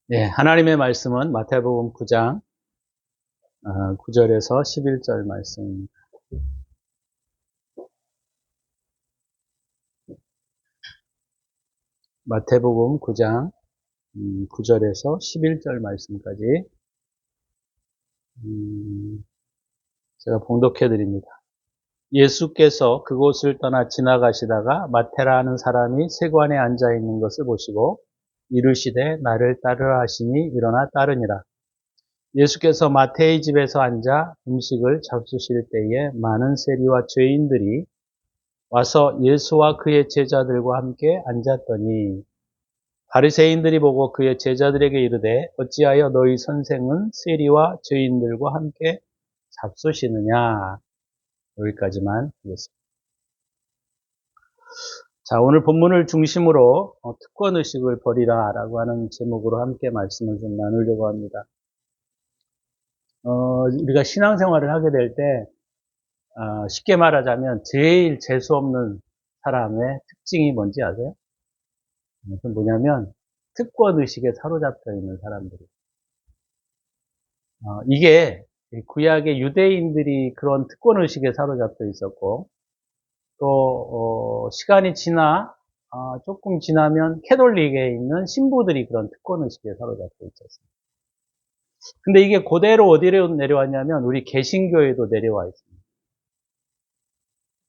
네, 하나님의 말씀은 마태복음 9장 9절에서 11절 말씀입니다. 마태복음 9장 9절에서 11절 말씀까지 제가 봉독해 드립니다. 예수께서 그곳을 떠나 지나가시다가 마태라 하는 사람이 세관에 앉아 있는 것을 보시고 이르시되 나를 따르라 하시니 일어나 따르니라. 예수께서 마태의 집에서 앉아 음식을 잡수실 때에 많은 세리와 죄인들이 와서 예수와 그의 제자들과 함께 앉았더니 바리새인들이 보고 그의 제자들에게 이르되 어찌하여 너희 선생은 세리와 죄인들과 함께 잡수시느냐. 여기까지만 하겠습니다. 자, 오늘 본문을 중심으로 특권의식을 버리라 라고 하는 제목으로 함께 말씀을 좀 나누려고 합니다. 우리가 신앙생활을 하게 될 때 쉽게 말하자면 제일 재수없는 사람의 특징이 뭔지 아세요? 그건 뭐냐면 특권의식에 사로잡혀 있는 사람들이. 이게 구약의 유대인들이 그런 특권의식에 사로잡혀 있었고, 또 시간이 조금 지나면 캐톨릭에 있는 신부들이 그런 특권의식에 사로잡혀 있었어요. 근데 이게 그대로 어디로 내려왔냐면 우리 개신교에도 내려와 있습니다.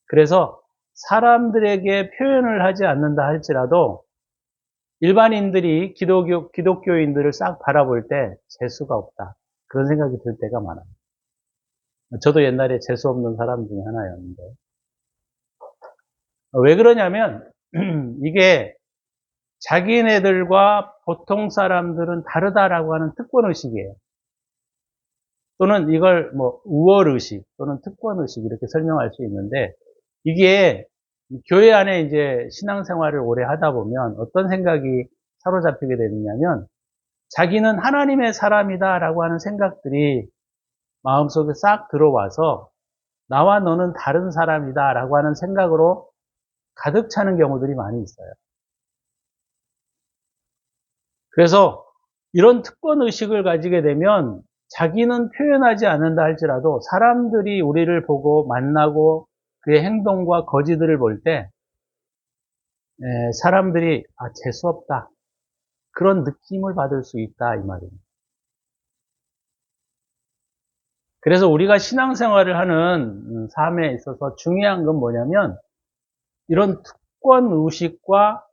그래서 사람들에게 표현을 하지 않는다 할지라도 일반인들이 기독교인들을 싹 바라볼 때 재수가 없다. 그런 생각이 들 때가 많아요. 저도 옛날에 재수 없는 사람 중에 하나였는데. 왜 그러냐면, 이게 자기네들과 보통 사람들은 다르다라고 하는 특권의식이에요. 또는 이걸 우월의식 또는 특권의식 이렇게 설명할 수 있는데, 이게 교회 안에 이제 신앙생활을 오래 하다 보면 어떤 생각이 사로잡히게 되느냐면, 자기는 하나님의 사람이다라고 하는 생각들이 마음속에 싹 들어와서 나와 너는 다른 사람이다라고 하는 생각으로 가득 차는 경우들이 많이 있어요. 그래서 이런 특권의식을 가지게 되면 자기는 표현하지 않는다 할지라도 사람들이 우리를 보고 만나고 그의 행동과 거지들을 볼 때 사람들이 재수없다. 그런 느낌을 받을 수 있다 이 말입니다. 그래서 우리가 신앙생활을 하는 삶에 있어서 중요한 건 뭐냐면 이런 특권의식과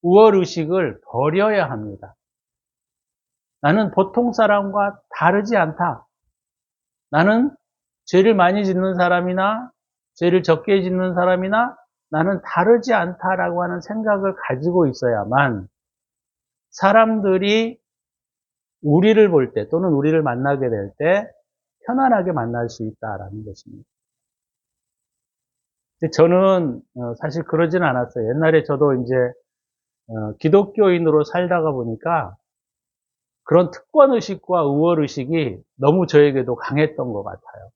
우월의식을 버려야 합니다. 나는 보통 사람과 다르지 않다. 나는 죄를 많이 짓는 사람이나 죄를 적게 짓는 사람이나 나는 다르지 않다라고 하는 생각을 가지고 있어야만 사람들이 우리를 볼 때 또는 우리를 만나게 될 때 편안하게 만날 수 있다라는 것입니다. 저는 사실 그러지는 않았어요. 옛날에 저도 이제 기독교인으로 살다가 보니까 그런 특권의식과 우월의식이 너무 저에게도 강했던 것 같아요.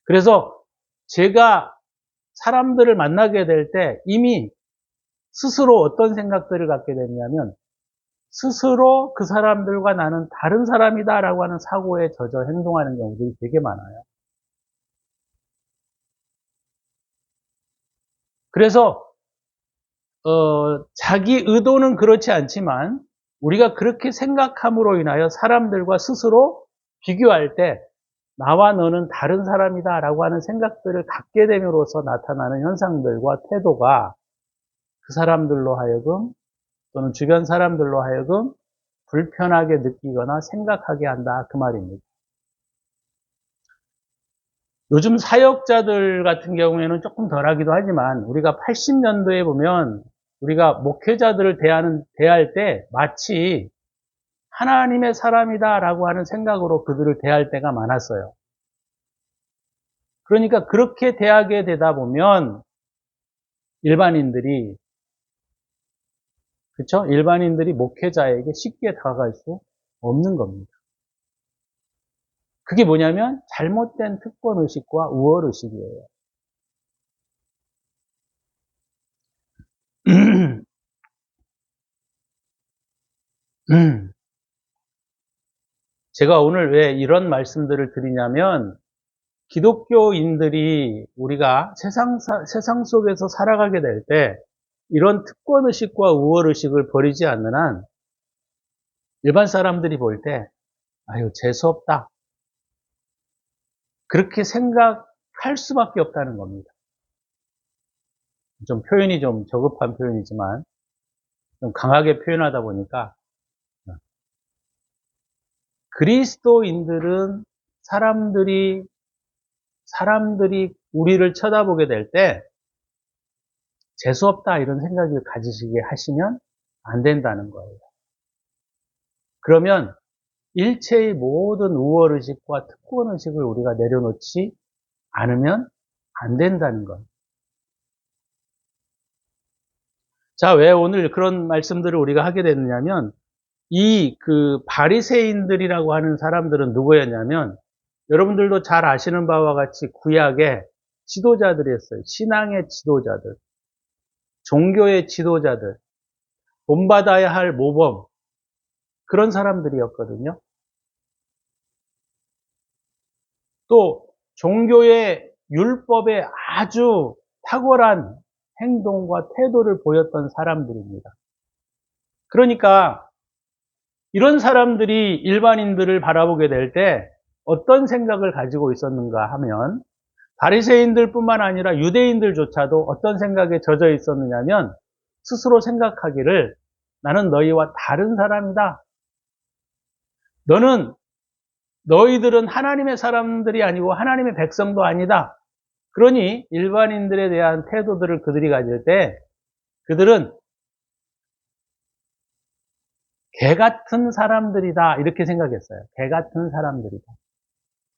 그래서 제가 사람들을 만나게 될 때 이미 스스로 어떤 생각들을 갖게 됐냐면 스스로 그 사람들과 나는 다른 사람이다라고 하는 사고에 젖어 행동하는 경우들이 되게 많아요. 그래서 자기 의도는 그렇지 않지만 우리가 그렇게 생각함으로 인하여 사람들과 스스로 비교할 때 나와 너는 다른 사람이다라고 하는 생각들을 갖게 됨으로써 나타나는 현상들과 태도가 그 사람들로 하여금 또는 주변 사람들로 하여금 불편하게 느끼거나 생각하게 한다 그 말입니다. 요즘 사역자들 같은 경우에는 조금 덜하기도 하지만 우리가 80년도에 보면 우리가 목회자들을 대할 때 마치 하나님의 사람이다라고 하는 생각으로 그들을 대할 때가 많았어요. 그러니까 그렇게 대하게 되다 보면 일반인들이 그렇죠? 일반인들이 목회자에게 쉽게 다가갈 수 없는 겁니다. 그게 뭐냐면 잘못된 특권의식과 우월의식이에요. 제가 오늘 왜 이런 말씀들을 드리냐면, 기독교인들이 우리가 세상 속에서 살아가게 될 때, 이런 특권의식과 우월의식을 버리지 않는 한, 일반 사람들이 볼 때, 아유, 재수없다. 그렇게 생각할 수밖에 없다는 겁니다. 좀 표현이 좀 저급한 표현이지만, 좀 강하게 표현하다 보니까, 그리스도인들은 사람들이 우리를 쳐다보게 될 때, 재수없다 이런 생각을 가지시게 하시면 안 된다는 거예요. 그러면 일체의 모든 우월의식과 특권의식을 우리가 내려놓지 않으면 안 된다는 거예요. 자, 왜 오늘 그런 말씀들을 우리가 하게 됐느냐면, 바리새인들이라고 하는 사람들은 누구였냐면, 여러분들도 잘 아시는 바와 같이 구약의 지도자들이었어요. 신앙의 지도자들, 종교의 지도자들, 본받아야 할 모범, 그런 사람들이었거든요. 또 종교의 율법에 아주 탁월한 행동과 태도를 보였던 사람들입니다. 그러니까 이런 사람들이 일반인들을 바라보게 될 때 어떤 생각을 가지고 있었는가 하면, 바리새인들뿐만 아니라 유대인들조차도 어떤 생각에 젖어 있었느냐면, 스스로 생각하기를 나는 너희와 다른 사람이다. 너희들은 하나님의 사람들이 아니고 하나님의 백성도 아니다. 그러니 일반인들에 대한 태도들을 그들이 가질 때 그들은 개 같은 사람들이다 이렇게 생각했어요. 개 같은 사람들이다.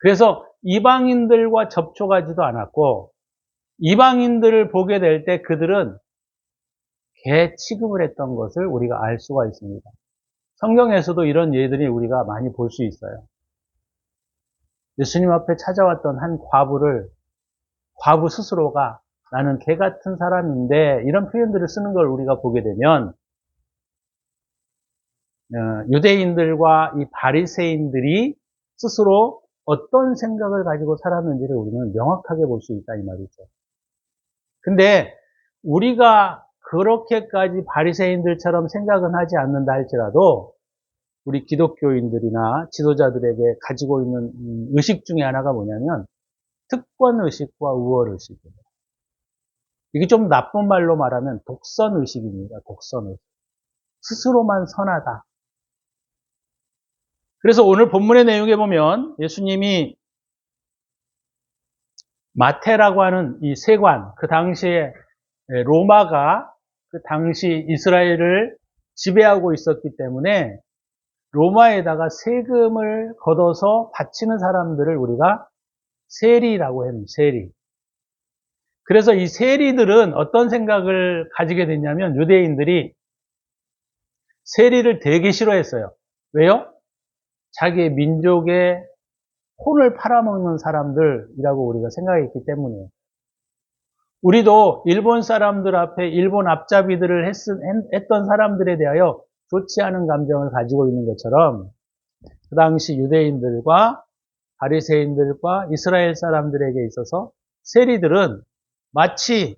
그래서 이방인들과 접촉하지도 않았고, 이방인들을 보게 될 때 그들은 개 취급을 했던 것을 우리가 알 수가 있습니다. 성경에서도 이런 예들이 우리가 많이 볼 수 있어요. 예수님 앞에 찾아왔던 한 과부 스스로가 나는 개 같은 사람인데 이런 표현들을 쓰는 걸 우리가 보게 되면, 유대인들과 이 바리새인들이 스스로 어떤 생각을 가지고 살았는지를 우리는 명확하게 볼 수 있다 이 말이죠. 근데 우리가 그렇게까지 바리새인들처럼 생각은 하지 않는다 할지라도 우리 기독교인들이나 지도자들에게 가지고 있는 의식 중에 하나가 뭐냐면 특권의식과 우월의식입니다. 이게 좀 나쁜 말로 말하면 독선의식입니다. 독선의식. 스스로만 선하다. 그래서 오늘 본문의 내용에 보면 예수님이 마태라고 하는 이 세관, 그 당시에 로마가 그 당시 이스라엘을 지배하고 있었기 때문에 로마에다가 세금을 걷어서 바치는 사람들을 우리가 세리라고 합니다. 세리. 그래서 이 세리들은 어떤 생각을 가지게 됐냐면, 유대인들이 세리를 되게 싫어했어요. 왜요? 자기의 민족의 혼을 팔아먹는 사람들이라고 우리가 생각했기 때문이에요. 우리도 일본 사람들 앞에 일본 앞잡이들을 했던 사람들에 대하여 좋지 않은 감정을 가지고 있는 것처럼, 그 당시 유대인들과 바리새인들과 이스라엘 사람들에게 있어서 세리들은 마치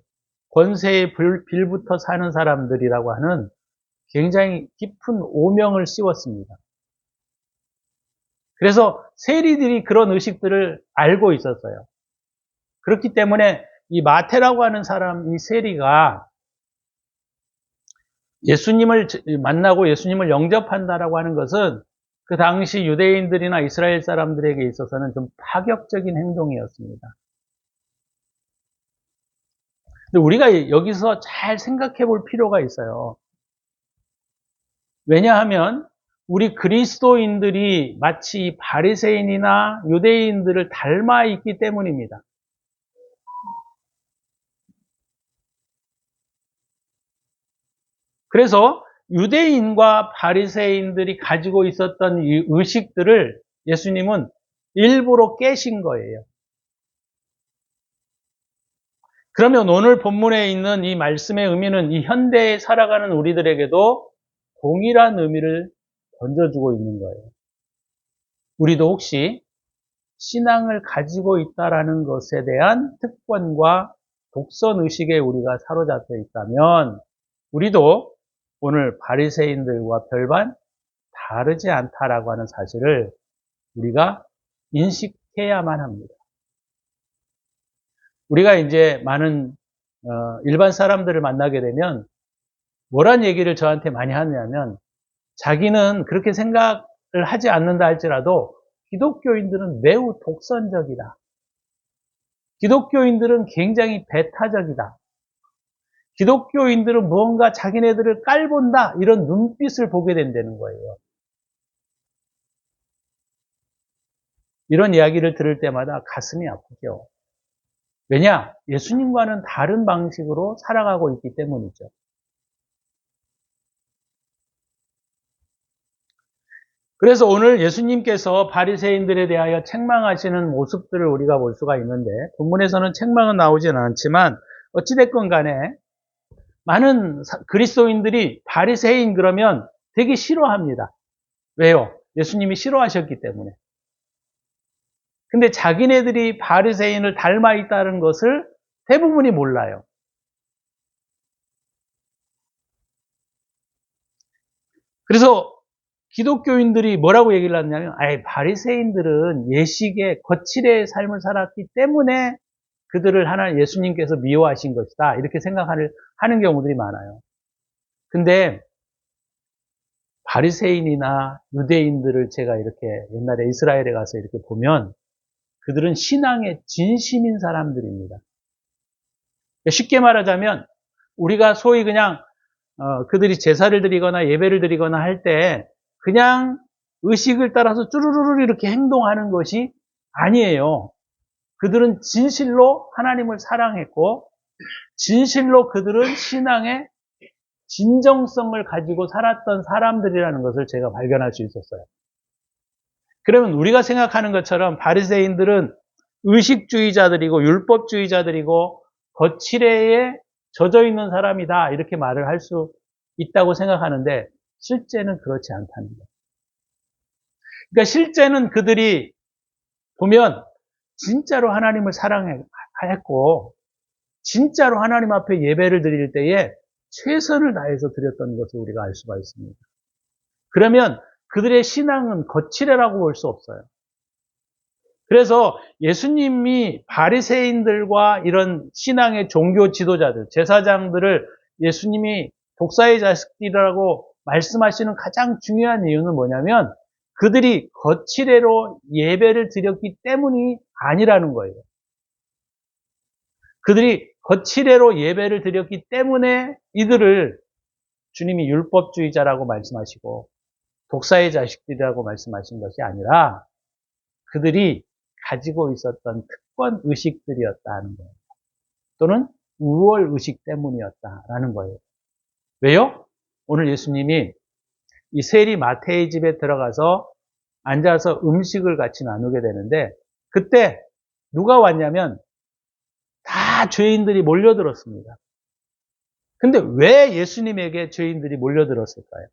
권세에 빌붙어 사는 사람들이라고 하는 굉장히 깊은 오명을 씌웠습니다. 그래서 세리들이 그런 의식들을 알고 있었어요. 그렇기 때문에 이 마태라고 하는 사람, 이 세리가 예수님을 만나고 예수님을 영접한다라고 하는 것은 그 당시 유대인들이나 이스라엘 사람들에게 있어서는 좀 파격적인 행동이었습니다. 근데 우리가 여기서 잘 생각해 볼 필요가 있어요. 왜냐하면 우리 그리스도인들이 마치 바리새인이나 유대인들을 닮아 있기 때문입니다. 그래서 유대인과 바리새인들이 가지고 있었던 이 의식들을 예수님은 일부러 깨신 거예요. 그러면 오늘 본문에 있는 이 말씀의 의미는 이 현대에 살아가는 우리들에게도 동일한 의미를 던져주고 있는 거예요. 우리도 혹시 신앙을 가지고 있다라는 것에 대한 특권과 독선의식에 우리가 사로잡혀 있다면 우리도 오늘 바리새인들과 별반 다르지 않다라고 하는 사실을 우리가 인식해야만 합니다. 우리가 이제 많은 일반 사람들을 만나게 되면 뭐란 얘기를 저한테 많이 하냐면 자기는 그렇게 생각을 하지 않는다 할지라도 기독교인들은 매우 독선적이다. 기독교인들은 굉장히 배타적이다. 기독교인들은 무언가 자기네들을 깔본다. 이런 눈빛을 보게 된다는 거예요. 이런 이야기를 들을 때마다 가슴이 아프죠. 왜냐? 예수님과는 다른 방식으로 살아가고 있기 때문이죠. 그래서 오늘 예수님께서 바리새인들에 대하여 책망하시는 모습들을 우리가 볼 수가 있는데 본문에서는 책망은 나오지는 않지만 어찌됐건 간에 많은 그리스도인들이 바리새인 그러면 되게 싫어합니다. 왜요? 예수님이 싫어하셨기 때문에. 근데 자기네들이 바리새인을 닮아 있다는 것을 대부분이 몰라요. 그래서 기독교인들이 뭐라고 얘기를 하냐면, 바리새인들은 예식의 거칠의 삶을 살았기 때문에 그들을 예수님께서 미워하신 것이다. 이렇게 하는 경우들이 많아요. 근데 바리새인이나 유대인들을 제가 이렇게 옛날에 이스라엘에 가서 이렇게 보면 그들은 신앙에 진심인 사람들입니다. 쉽게 말하자면 우리가 소위 그냥 그들이 제사를 드리거나 예배를 드리거나 할 때 그냥 의식을 따라서 쭈루루루 이렇게 행동하는 것이 아니에요. 그들은 진실로 하나님을 사랑했고 진실로 그들은 신앙의 진정성을 가지고 살았던 사람들이라는 것을 제가 발견할 수 있었어요. 그러면 우리가 생각하는 것처럼 바리새인들은 의식주의자들이고 율법주의자들이고 거칠애에 젖어 있는 사람이다 이렇게 말을 할 수 있다고 생각하는데 실제는 그렇지 않다는 거예요. 그러니까 실제는 그들이 보면 진짜로 하나님을 사랑했고 진짜로 하나님 앞에 예배를 드릴 때에 최선을 다해서 드렸던 것을 우리가 알 수가 있습니다. 그러면 그들의 신앙은 거칠애라고 볼 수 없어요. 그래서 예수님이 바리새인들과 이런 신앙의 종교 지도자들, 제사장들을 예수님이 독사의 자식들이라고 말씀하시는 가장 중요한 이유는 뭐냐면 그들이 거칠애로 예배를 드렸기 때문이 아니라는 거예요. 그들이 거칠애로 예배를 드렸기 때문에 이들을 주님이 율법주의자라고 말씀하시고 독사의 자식들이라고 말씀하신 것이 아니라 그들이 가지고 있었던 특권 의식들이었다는 거예요. 또는 우월 의식 때문이었다라는 거예요. 왜요? 오늘 예수님이 이 세리 마태의 집에 들어가서 앉아서 음식을 같이 나누게 되는데 그때 누가 왔냐면 다 죄인들이 몰려들었습니다. 근데 왜 예수님에게 죄인들이 몰려들었을까요?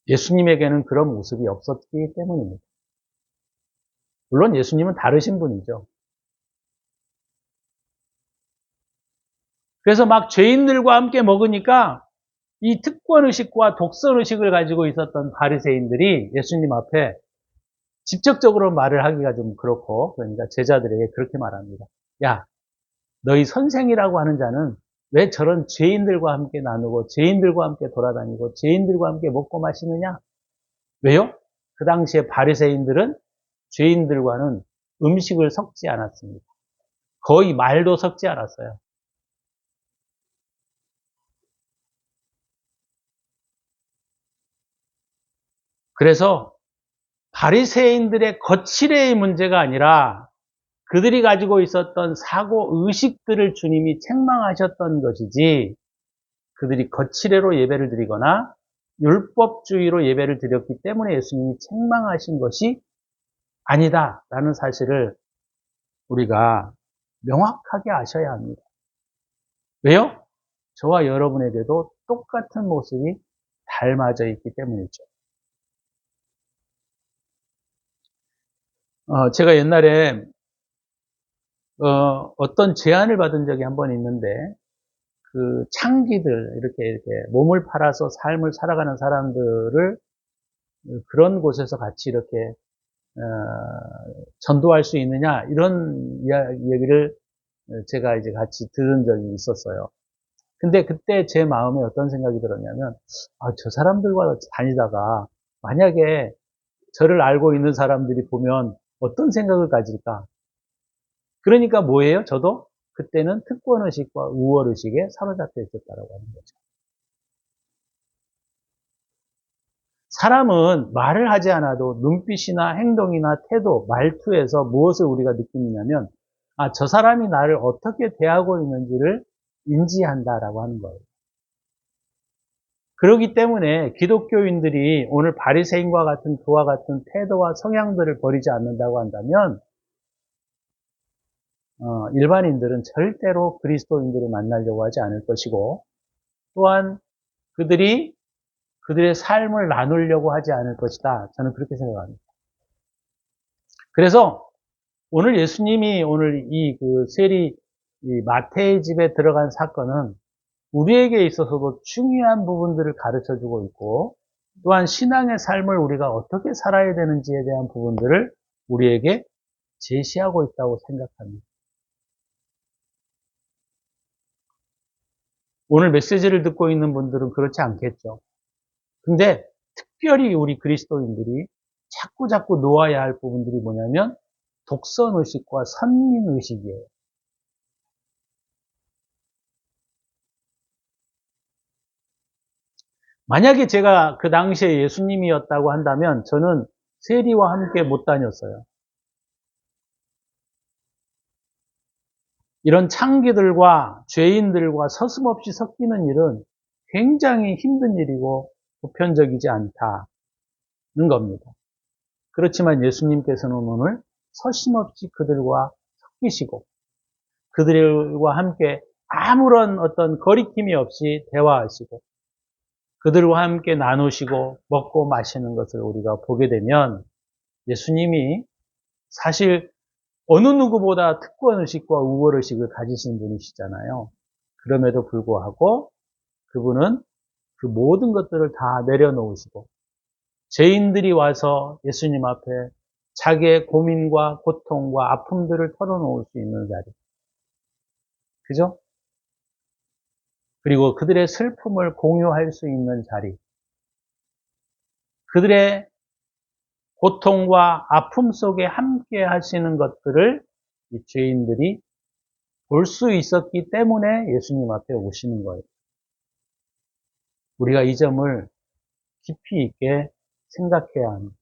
예수님에게는 그런 모습이 없었기 때문입니다. 물론 예수님은 다르신 분이죠. 그래서 막 죄인들과 함께 먹으니까 이 특권의식과 독선의식을 가지고 있었던 바리새인들이 예수님 앞에 직접적으로 말을 하기가 좀 그렇고 그러니까 제자들에게 그렇게 말합니다. 야, 너희 선생이라고 하는 자는 왜 저런 죄인들과 함께 나누고 죄인들과 함께 돌아다니고 죄인들과 함께 먹고 마시느냐? 왜요? 그 당시에 바리새인들은 죄인들과는 음식을 섞지 않았습니다. 거의 말도 섞지 않았어요. 그래서 바리새인들의 거칠애의 문제가 아니라 그들이 가지고 있었던 사고 의식들을 주님이 책망하셨던 것이지 그들이 거칠애로 예배를 드리거나 율법주의로 예배를 드렸기 때문에 예수님이 책망하신 것이 아니다라는 사실을 우리가 명확하게 아셔야 합니다. 왜요? 저와 여러분에게도 똑같은 모습이 닮아져 있기 때문이죠. 제가 옛날에 어떤 제안을 받은 적이 한 번 있는데, 그 창기들 이렇게 몸을 팔아서 삶을 살아가는 사람들을 그런 곳에서 같이 이렇게 전도할 수 있느냐, 이런 얘기를 제가 이제 같이 들은 적이 있었어요. 근데 그때 제 마음에 어떤 생각이 들었냐면, 저 사람들과 다니다가 만약에 저를 알고 있는 사람들이 보면 어떤 생각을 가질까? 그러니까 뭐예요? 저도 그때는 특권의식과 우월의식에 사로잡혀 있었다라고 하는 거죠. 사람은 말을 하지 않아도 눈빛이나 행동이나 태도, 말투에서 무엇을 우리가 느끼느냐면, 저 사람이 나를 어떻게 대하고 있는지를 인지한다라고 하는 거예요. 그렇기 때문에 기독교인들이 오늘 바리새인과 같은 그와 같은 태도와 성향들을 버리지 않는다고 한다면, 일반인들은 절대로 그리스도인들을 만나려고 하지 않을 것이고, 또한 그들의 삶을 나누려고 하지 않을 것이다. 저는 그렇게 생각합니다. 그래서 오늘 예수님이 오늘 그 세리 이 마태의 집에 들어간 사건은 우리에게 있어서도 중요한 부분들을 가르쳐 주고 있고, 또한 신앙의 삶을 우리가 어떻게 살아야 되는지에 대한 부분들을 우리에게 제시하고 있다고 생각합니다. 오늘 메시지를 듣고 있는 분들은 그렇지 않겠죠. 근데 특별히 우리 그리스도인들이 자꾸 놓아야 할 부분들이 뭐냐면 독선의식과 선민의식이에요. 만약에 제가 그 당시에 예수님이었다고 한다면 저는 세리와 함께 못 다녔어요. 이런 창기들과 죄인들과 서슴없이 섞이는 일은 굉장히 힘든 일이고 보편적이지 않다는 겁니다. 그렇지만 예수님께서는 오늘 서심없이 그들과 섞이시고 그들과 함께 아무런 어떤 거리낌이 없이 대화하시고 그들과 함께 나누시고 먹고 마시는 것을 우리가 보게 되면 예수님이 사실 어느 누구보다 특권의식과 우월의식을 가지신 분이시잖아요. 그럼에도 불구하고 그분은 그 모든 것들을 다 내려놓으시고 죄인들이 와서 예수님 앞에 자기의 고민과 고통과 아픔들을 털어놓을 수 있는 자리. 그죠? 그리고 그들의 슬픔을 공유할 수 있는 자리. 그들의 고통과 아픔 속에 함께 하시는 것들을 이 죄인들이 볼 수 있었기 때문에 예수님 앞에 오시는 거예요. 우리가 이 점을 깊이 있게 생각해야 합니다.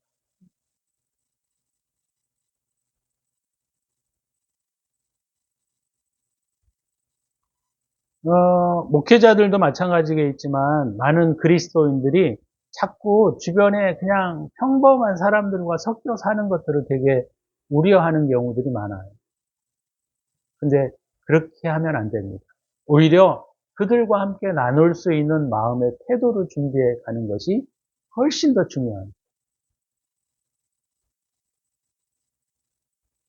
목회자들도 마찬가지겠지만 많은 그리스도인들이 자꾸 주변에 그냥 평범한 사람들과 섞여 사는 것들을 되게 우려하는 경우들이 많아요. 근데 그렇게 하면 안 됩니다. 오히려 그들과 함께 나눌 수 있는 마음의 태도를 준비해 가는 것이 훨씬 더 중요합니다.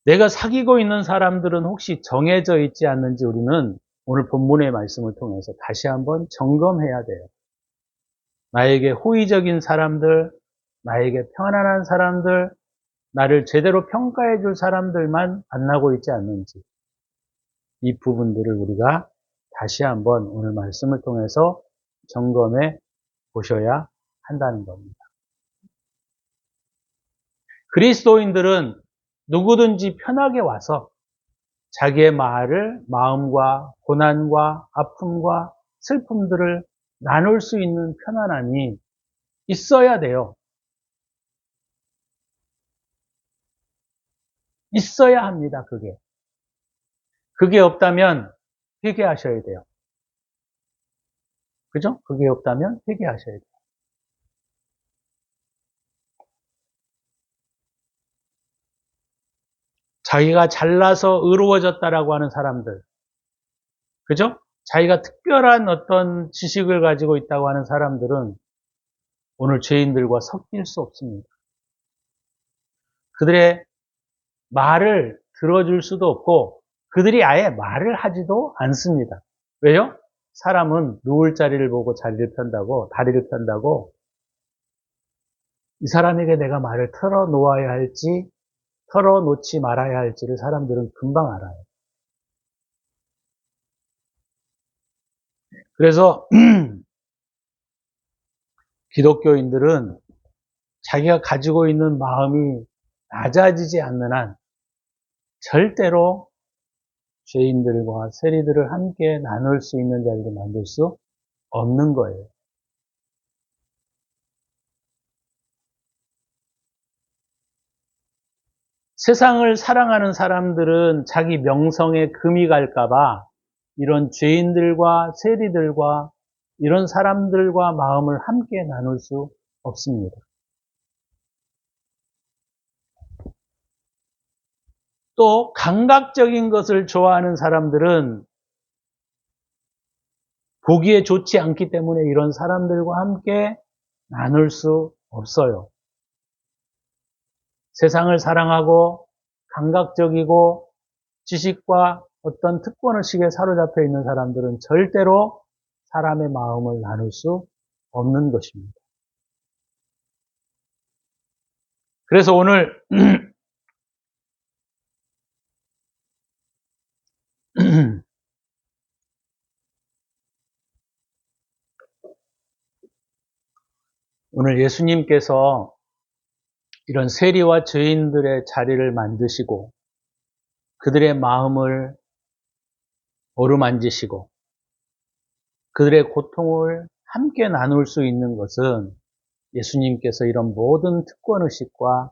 내가 사귀고 있는 사람들은 혹시 정해져 있지 않는지 우리는 오늘 본문의 말씀을 통해서 다시 한번 점검해야 돼요. 나에게 호의적인 사람들, 나에게 편안한 사람들, 나를 제대로 평가해 줄 사람들만 만나고 있지 않는지 이 부분들을 우리가 다시 한번 오늘 말씀을 통해서 점검해 보셔야 한다는 겁니다. 그리스도인들은 누구든지 편하게 와서 자기의 마음과 고난과 아픔과 슬픔들을 나눌 수 있는 편안함이 있어야 돼요. 있어야 합니다, 그게. 그게 없다면 회개하셔야 돼요. 그죠? 그게 없다면 회개하셔야 돼요. 자기가 잘나서 의로워졌다라고 하는 사람들. 그죠? 자기가 특별한 어떤 지식을 가지고 있다고 하는 사람들은 오늘 죄인들과 섞일 수 없습니다. 그들의 말을 들어줄 수도 없고 그들이 아예 말을 하지도 않습니다. 왜요? 사람은 누울 자리를 보고 자리를 편다고, 다리를 편다고 이 사람에게 내가 말을 털어놓아야 할지 털어놓지 말아야 할지를 사람들은 금방 알아요. 그래서 기독교인들은 자기가 가지고 있는 마음이 낮아지지 않는 한 절대로 죄인들과 세리들을 함께 나눌 수 있는 자리를 만들 수 없는 거예요. 세상을 사랑하는 사람들은 자기 명성에 금이 갈까봐 이런 죄인들과 세리들과 이런 사람들과 마음을 함께 나눌 수 없습니다. 또 감각적인 것을 좋아하는 사람들은 보기에 좋지 않기 때문에 이런 사람들과 함께 나눌 수 없어요. 세상을 사랑하고 감각적이고 지식과 어떤 특권의식에 사로잡혀 있는 사람들은 절대로 사람의 마음을 나눌 수 없는 것입니다. 그래서 오늘 오늘 예수님께서 이런 세리와 죄인들의 자리를 만드시고 그들의 마음을 어루만지시고 그들의 고통을 함께 나눌 수 있는 것은 예수님께서 이런 모든 특권의식과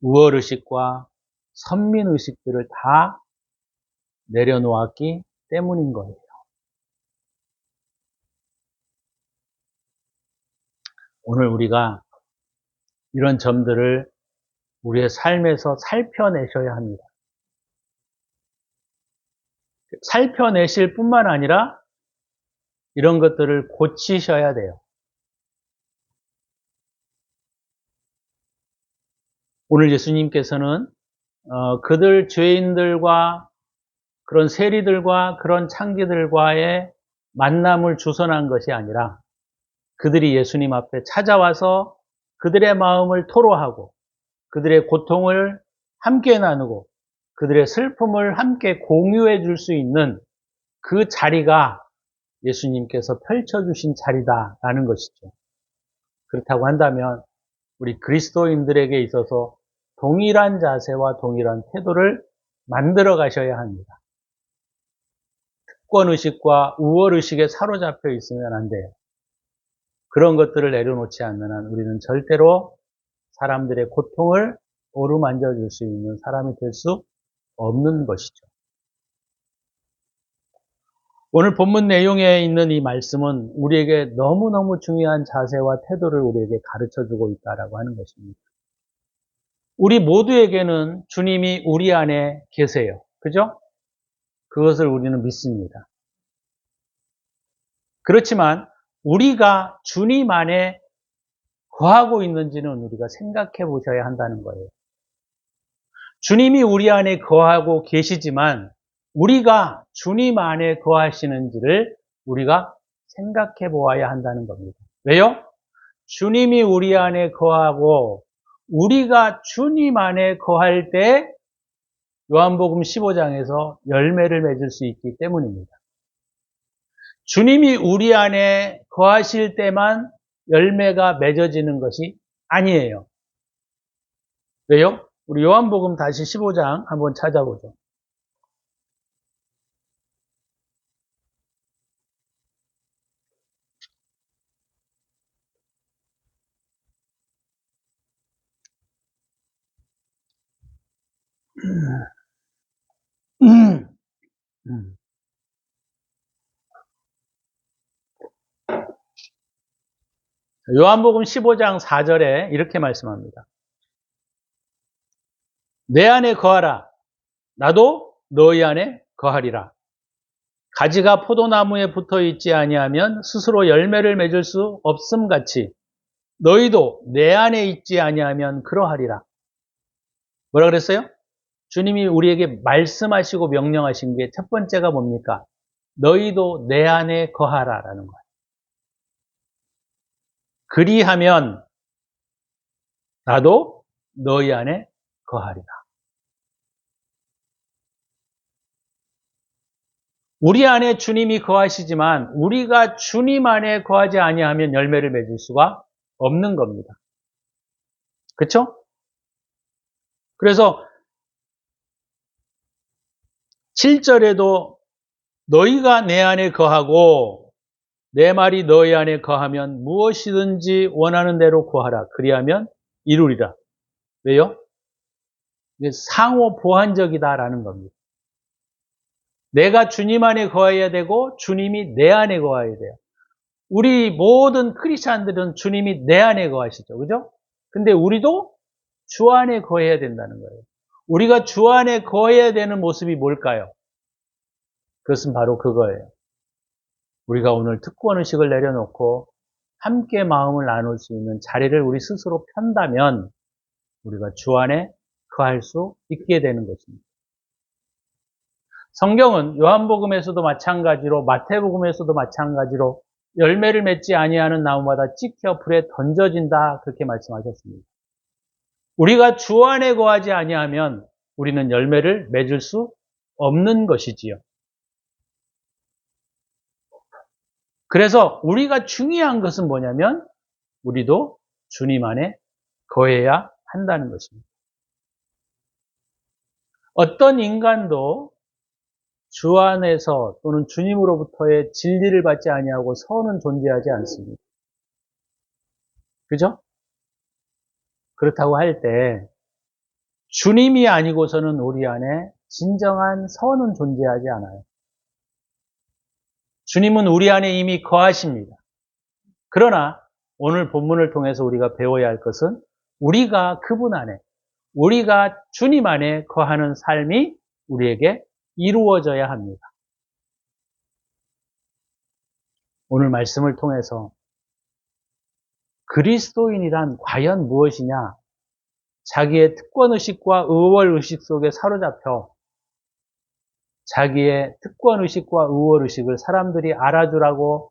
우월의식과 선민의식들을 다 내려놓았기 때문인 거예요. 오늘 우리가 이런 점들을 우리의 삶에서 살펴내셔야 합니다. 살펴내실 뿐만 아니라 이런 것들을 고치셔야 돼요. 오늘 예수님께서는 그들 죄인들과 그런 세리들과 그런 창기들과의 만남을 주선한 것이 아니라 그들이 예수님 앞에 찾아와서 그들의 마음을 토로하고 그들의 고통을 함께 나누고 그들의 슬픔을 함께 공유해 줄 수 있는 그 자리가 예수님께서 펼쳐주신 자리다라는 것이죠. 그렇다고 한다면 우리 그리스도인들에게 있어서 동일한 자세와 동일한 태도를 만들어 가셔야 합니다. 특권의식과 우월의식에 사로잡혀 있으면 안 돼요. 그런 것들을 내려놓지 않는 한 우리는 절대로 사람들의 고통을 어루만져 줄 수 있는 사람이 될 수 없는 것이죠. 오늘 본문 내용에 있는 이 말씀은 우리에게 너무너무 중요한 자세와 태도를 우리에게 가르쳐주고 있다라고 하는 것입니다. 우리 모두에게는 주님이 우리 안에 계세요. 그죠? 그것을 우리는 믿습니다. 그렇지만 우리가 주님 안에 거하고 있는지는 우리가 생각해 보셔야 한다는 거예요. 주님이 우리 안에 거하고 계시지만 우리가 주님 안에 거하시는지를 우리가 생각해 보아야 한다는 겁니다. 왜요? 주님이 우리 안에 거하고 우리가 주님 안에 거할 때 요한복음 15장에서 열매를 맺을 수 있기 때문입니다. 주님이 우리 안에 거하실 때만 열매가 맺어지는 것이 아니에요. 왜요? 우리 요한복음 다시 15장 한번 찾아보죠. 요한복음 15장 4절에 이렇게 말씀합니다. 내 안에 거하라. 나도 너희 안에 거하리라. 가지가 포도나무에 붙어 있지 아니하면 스스로 열매를 맺을 수 없음 같이 너희도 내 안에 있지 아니하면 그러하리라. 뭐라 그랬어요? 주님이 우리에게 말씀하시고 명령하신 게 첫 번째가 뭡니까? 너희도 내 안에 거하라라는 거예요. 그리하면 나도 너희 안에 거하리라. 우리 안에 주님이 거하시지만 우리가 주님 안에 거하지 아니하면 열매를 맺을 수가 없는 겁니다. 그렇죠? 그래서 7절에도 너희가 내 안에 거하고 내 말이 너희 안에 거하면 무엇이든지 원하는 대로 구하라. 그리하면 이루리라. 왜요? 이게 상호 보완적이다라는 겁니다. 내가 주님 안에 거해야 되고 주님이 내 안에 거해야 돼요. 우리 모든 크리스찬들은 주님이 내 안에 거하시죠. 그죠? 근데 우리도 주 안에 거해야 된다는 거예요. 우리가 주 안에 거해야 되는 모습이 뭘까요? 그것은 바로 그거예요. 우리가 오늘 특권의식을 내려놓고 함께 마음을 나눌 수 있는 자리를 우리 스스로 편다면 우리가 주 안에 거할 수 있게 되는 것입니다. 성경은 요한복음에서도 마찬가지로 마태복음에서도 마찬가지로 열매를 맺지 아니하는 나무마다 찍혀 불에 던져진다 그렇게 말씀하셨습니다. 우리가 주 안에 거하지 아니하면 우리는 열매를 맺을 수 없는 것이지요. 그래서 우리가 중요한 것은 뭐냐면 우리도 주님 안에 거해야 한다는 것입니다. 어떤 인간도 주 안에서 또는 주님으로부터의 진리를 받지 아니하고 선은 존재하지 않습니다. 그죠? 그렇다고 할 때 주님이 아니고서는 우리 안에 진정한 선은 존재하지 않아요. 주님은 우리 안에 이미 거하십니다. 그러나 오늘 본문을 통해서 우리가 배워야 할 것은 우리가 그분 안에, 우리가 주님 안에 거하는 삶이 우리에게 이루어져야 합니다. 오늘 말씀을 통해서 그리스도인이란 과연 무엇이냐? 자기의 특권의식과 의월의식 속에 사로잡혀 자기의 특권의식과 의월의식을 사람들이 알아주라고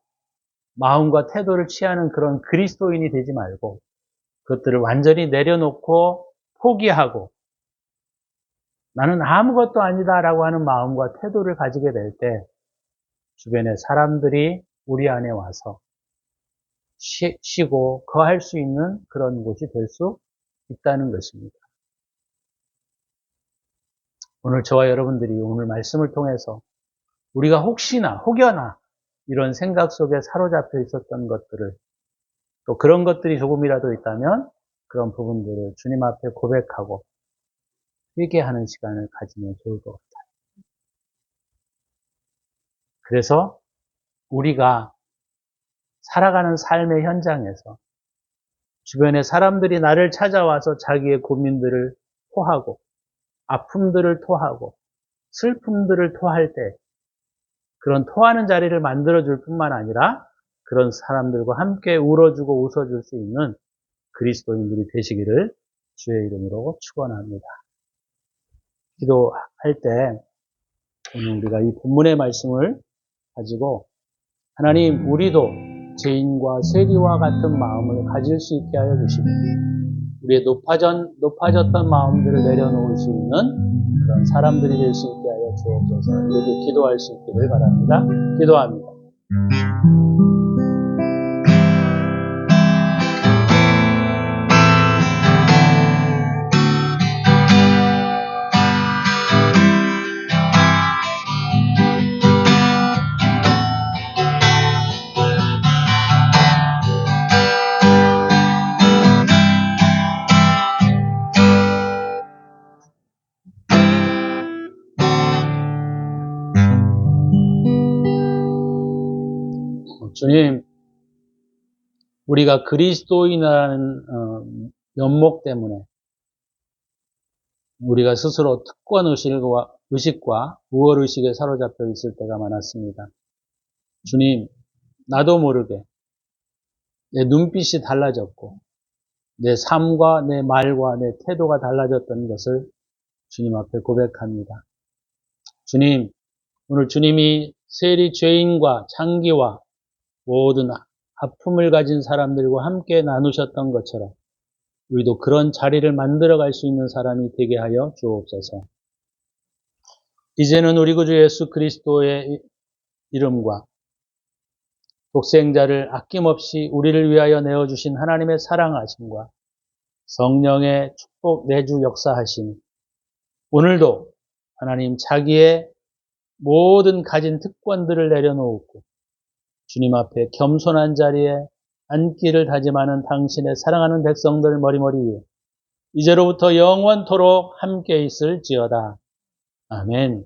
마음과 태도를 취하는 그런 그리스도인이 되지 말고 그것들을 완전히 내려놓고 포기하고 나는 아무것도 아니다라고 하는 마음과 태도를 가지게 될 때 주변의 사람들이 우리 안에 와서 쉬고 거할 수 있는 그런 곳이 될 수 있다는 것입니다. 오늘 저와 여러분들이 오늘 말씀을 통해서 우리가 혹여나 이런 생각 속에 사로잡혀 있었던 것들을 또 그런 것들이 조금이라도 있다면 그런 부분들을 주님 앞에 고백하고 회개하는 시간을 가지면 좋을 것 같아요. 그래서 우리가 살아가는 삶의 현장에서 주변의 사람들이 나를 찾아와서 자기의 고민들을 토하고 아픔들을 토하고 슬픔들을 토할 때 그런 토하는 자리를 만들어줄 뿐만 아니라 그런 사람들과 함께 울어주고 웃어줄 수 있는 그리스도인들이 되시기를 주의 이름으로 축원합니다. 기도할 때 오늘 우리가 이 본문의 말씀을 가지고 하나님 우리도 죄인과 세리와 같은 마음을 가질 수 있게 하여 주시고 우리의 높아졌던 마음들을 내려놓을 수 있는 그런 사람들이 될 수 있게 하여 주옵소서. 이렇게 기도할 수 있기를 바랍니다. 기도합니다. 주님, 우리가 그리스도인이라는 면목 때문에 우리가 스스로 특권의식과 우월의식에 사로잡혀 있을 때가 많았습니다. 주님, 나도 모르게 내 눈빛이 달라졌고 내 삶과 내 말과 내 태도가 달라졌던 것을 주님 앞에 고백합니다. 주님, 오늘 주님이 세리 죄인과 장기와 모든 아픔을 가진 사람들과 함께 나누셨던 것처럼 우리도 그런 자리를 만들어갈 수 있는 사람이 되게 하여 주옵소서. 이제는 우리 구주 예수 그리스도의 이름과 독생자를 아낌없이 우리를 위하여 내어주신 하나님의 사랑하심과 성령의 축복 내주 역사하심, 오늘도 하나님 자기의 모든 가진 특권들을 내려놓고 주님 앞에 겸손한 자리에 앉기를 다짐하는 당신의 사랑하는 백성들 머리머리 위에 이제로부터 영원토록 함께 있을지어다. 아멘.